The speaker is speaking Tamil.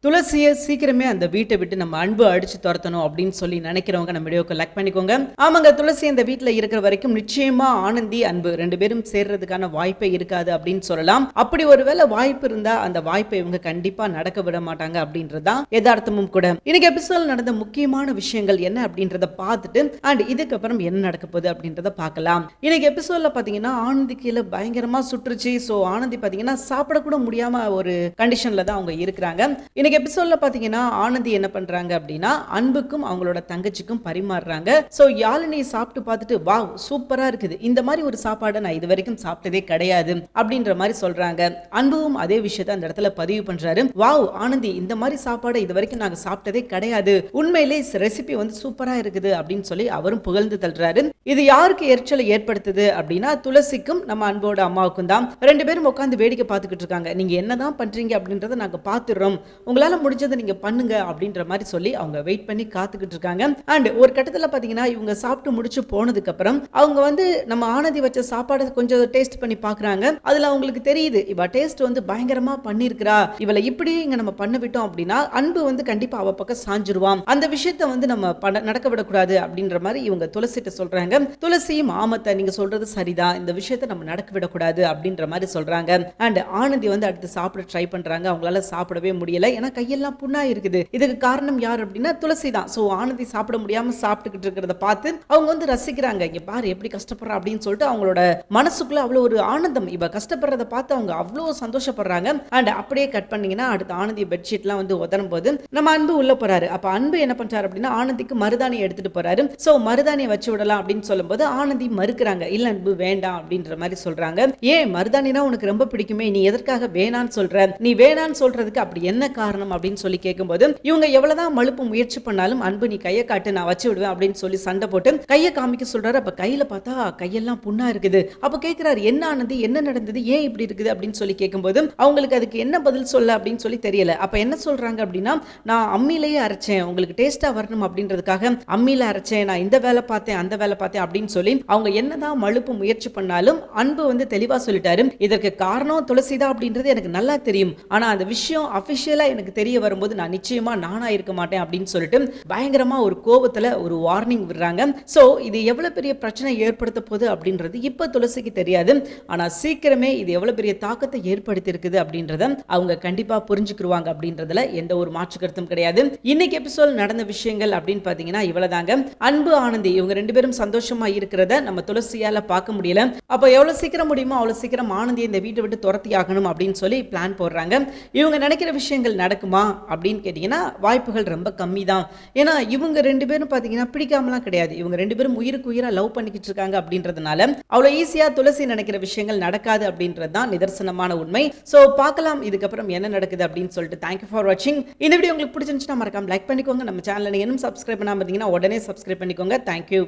துளசியை சீக்கிரமே அந்த வீட்டை விட்டு நம்ம அன்பு அடிச்சு துரத்தணும் அப்படின்னு சொல்லி நினைக்கிறவங்க நம்ம வீடியோக்கு லைக் பண்ணிக்கோங்க. ஆமாங்க, துளசி இந்த வீட்டில் இருக்கிற வரைக்கும் நிச்சயமா ஆனந்தி அன்பு ரெண்டு பேரும் சேர்றதுக்கான வாய்ப்பே இருக்காது அப்படின்னு சொல்லலாம். அப்படி ஒருவேளை வாய்ப்பு இருந்தா அந்த வாய்ப்பை இவங்க கண்டிப்பா நடக்க விட மாட்டாங்க அப்படின்றதுதான் யதார்த்தமும் கூட. இன்னைக்கு எபிசோட் நடந்த முக்கியமான விஷயங்கள் என்ன அப்படின்றத பார்த்துட்டு அண்ட் இதுக்கப்புறம் என்ன நடக்க போகுது அப்படின்றத பார்க்கலாம். இன்னைக்கு எபிசோட்ல பாத்தீங்கன்னா ஆனந்தி கீழே பயங்கரமா சுற்றுச்சு. சோ ஆனந்தி பாத்தீங்கன்னா சாப்பிடக்கூட முடியாம ஒரு கண்டிஷன்ல தான் அவங்க இருக்கிறாங்க. இன்னைக்கு எபிசோட்ல பாத்தீங்கன்னா ஆனந்தி என்ன பண்றாங்க அப்படின்னா அன்புக்கும் அவங்களோட தங்கச்சிக்கும் பரிமாறுறாங்க. சோ யாழினி சாப்பிட்டு பார்த்துட்டு வாவ் சூப்பரா இருக்குது, இந்த மாதிரி ஒரு சாப்பாடை நான் இது வரைக்கும் சாப்பிட்டதே கிடையாது அப்படின்ற மாதிரி சொல்றாங்க. அன்பும் அதே விஷயத்தை அந்த இடத்துல பதிவு பண்றாரு. வாவ் ஆனந்தி, இந்த மாதிரி சாப்பாடை இது வரைக்கும் நாங்க சாப்பிட்டதே கிடையாது, உண்மையிலே ரெசிபி வந்து சூப்பரா இருக்குது அப்படின்னு சொல்லி அவரும் புகழ்ந்து தள்ளுறாரு. இது யாருக்கு எரிச்சலை ஏற்படுத்துது அப்படின்னா துளசிக்கும் நம்ம அன்போட அம்மாவுக்கும் தான். ரெண்டு பேரும் உட்காந்து வேடிக்கை பார்த்துக்கிட்டு இருக்காங்க. நீங்க என்னதான் பண்றீங்க அப்படின்றத நாங்க பாத்துறோம், உங்களால முடிஞ்சதை நீங்க பண்ணுங்க அப்படின்ற மாதிரி சொல்லி அவங்க வெயிட் பண்ணி காத்துக்கிட்டு இருக்காங்க. அண்ட் ஒரு கட்டத்துல பாத்தீங்கன்னா இவங்க சாப்பிட்டு முடிச்சு போனதுக்கு அப்புறம் அவங்க வந்து நம்ம ஆனந்தி வச்ச சாப்பாடு கொஞ்சம் டேஸ்ட் பண்ணி பாக்குறாங்க. அதுல அவங்களுக்கு தெரியுது இவ டேஸ்ட் வந்து பயங்கரமா பண்ணிருக்கிறா, இவளை இப்படி இங்க நம்ம பண்ண விட்டோம் அப்படின்னா அன்பு வந்து கண்டிப்பா அவ பக்கம் சாஞ்சிருவான், அந்த விஷயத்த வந்து நம்ம நடக்க விடக்கூடாது அப்படின்ற மாதிரி இவங்க துளசிட்ட சொல்றாங்க. துளசியும் ஆமத்தை நீங்க சொல்றது சரிதான், இந்த விஷயத்த நம்ம நடக்க விடக்கூடாது அப்படின்ற மாதிரி சொல்றாங்க. அண்ட் ஆனந்தி வந்து அடுத்து சாப்பிட ட்ரை பண்றாங்க. அவங்களால சாப்பிடவே முடியல, ஏன்னா கையெல்லாம் புண்ணா இருக்குது. இதுக்கு காரணம் யார் அப்படின்னா துளசி தான். சோ ஆனந்தி சாப்பிட முடியாம சாப்பிட்டுக்கிட்டு இருக்கிறத பார்த்து அவங்க வந்து ரசிக்கிறாங்க. இங்க பாரு எப்படி கஷ்டப்படுறா அப்படின்னு சொல்லிட்டு அவங்களோட மனசுக்குள்ள அவ்வளவு ஒரு ஆனந்தம், இவ கஷ்டப்படுறத பார்த்து அவங்க அவ்வளவு சந்தோஷப்படுறாங்க. அண்ட் அப்படியே கட் பண்ணீங்கன்னா அடுத்து ஆனந்தி பெட்ஷீட்லாம் வந்து உதரும் போது நம்ம அன்பு உள்ள போறாரு. அப்ப அன்பு என்ன பண்றாரு அப்படின்னா ஆனந்திக்கு மருதாணி எடுத்துட்டு போறாரு. சோ மருதாணியை வச்சு விடலாம் அப்படின்னு சொல்லும்போது ஆனந்தி மறுக்கிறாங்க. இல்ல அன்பு வேண்டாம் அப்படின்ற மாதிரி சொல்றாங்க. ஏன் மருதாணினா உனக்கு ரொம்ப பிடிக்குமே, நீ எதற்காக வேணான்னு சொல்ற, நீ வேணான்னு சொல்றதுக்கு அப்படி என்ன காரணம் அப்படின்னு சொல்லி கேட்கும்போது இவங்க எவ்வளவுதான் மழுப்பு முயற்சி பண்ணாலும் அன்பு நீ கையை காட்டு நான் வச்சு விடுவேன் அப்படின்னு சொல்லி சண்டை போட்டு கையை காமிக்க சொல்றாரு. அப்ப கையில பார்த்தா கையெல்லாம் புண்ணா இருக்குது. அப்ப கேட்கிறாரு என்ன ஆனந்தி, என்ன நடந்தது, ஏன் இப்படி இருக்குது அப்படின்னு சொல்லி கேட்கும்போது அவங்களுக்கு அதுக்கு என்ன பதில் சொல்ல அப்படின்னு சொல்லி தெரியல. அப்ப என்ன சொல்றாங்க அப்படின்னா நான் அம்மியிலேயே அரைச்சேன், உங்களுக்கு டேஸ்டா வரணும் அப்படின்றதுக்காக அம்மியில அரைச்சேன், நான் இந்த வேலை பார்த்தேன் அந்த வேலை பார்த்தேன் அப்படின்னு சொல்லி அவங்க என்னதான் மழுப்பு முயற்சி பண்ணாலும் அன்பு வந்து தெளிவா சொல்லிட்டாரு. இதற்கு காரணம் துளசிதான் அப்படின்றது எனக்கு நல்லா தெரியும், ஆனா அந்த விஷயம் அபிஷியலா எனக்கு தெரிய வரும்போது நான் நிச்சயமா நானா இருக்க மாட்டேன் அப்படின்னு சொல்லிட்டு பயங்கரமா ஒரு கோபத்துல ஒரு வார்னிங் விடுறாங்க. சோ இது எவ்வளவு பெரிய பிரச்சனை ஏற்படுத்த போகுது அப்படின்றது இப்ப துளசிக்கு தெரியாது, ஆனா சீக்கிரமே இது எவ்வளவு பெரிய தாக்கத்தை ஏற்படுத்தி இருக்குது அப்படின்றத அவங்க கண்டிப்பா புரிஞ்சுக்குவாங்க அப்படின்றதுல எந்த ஒரு மாற்று கருத்தும் கிடையாது. இன்னைக்கு எபிசோட் நடந்த விஷயங்கள் அப்படின்னு பாத்தீங்கன்னா இவ்வளவுதாங்க. அன்பு ஆனந்தி இவங்க ரெண்டு பேரும் சந்தோஷமா இருக்கிறத நம்ம துளசியால பார்க்க முடியல. அப்ப எவ்வளவு சீக்கிரம் முடியுமோ அவ்வளவு சீக்கிரம் ஆனந்தி இந்த வீட்டை விட்டு துரத்தி ஆகணும் அப்படின்னு சொல்லி பிளான் போடுறாங்க. இவங்க நினைக்கிற விஷயங்கள் நடக்குமா அப்படின்னு கேட்டீங்கன்னா வாய்ப்புகள் ரொம்ப கம்மி தான். ஏன்னா இவங்க ரெண்டு பேரும் பாத்தீங்கன்னா பிடிக்காமலாம் கிடையாது, இவங்க ரெண்டு பேரும் உயிருக்கு உயிரா லவ் பண்ணிக்கிட்டு இருக்காங்க அப்படின்றதுனால அவ்வளவு ஈஸியா துளசி நினைக்கிற விஷயங்கள் நடக்காது அப்படின்றது தான் நிதர்சனமான உண்மை. சோ பார்க்கலாம் இதுக்கப்புறம் என்ன நடக்குது அப்படின்னு சொல்லிட்டு. தேங்க்யூ ஃபார் வாட்சிங். இந்த வீடியோ உங்களுக்கு பிடிச்சிருந்துச்சுன்னா மறக்காம லைக் பண்ணிக்கோங்க. நம்ம சேனலை நீங்க இன்னும் சப்ஸ்கிரைப் பண்ணாம இருந்தீங்கன்னா உடனே சப்ஸ்கிரைப் பண்ணிக்கோங்க. தேங்க்யூ.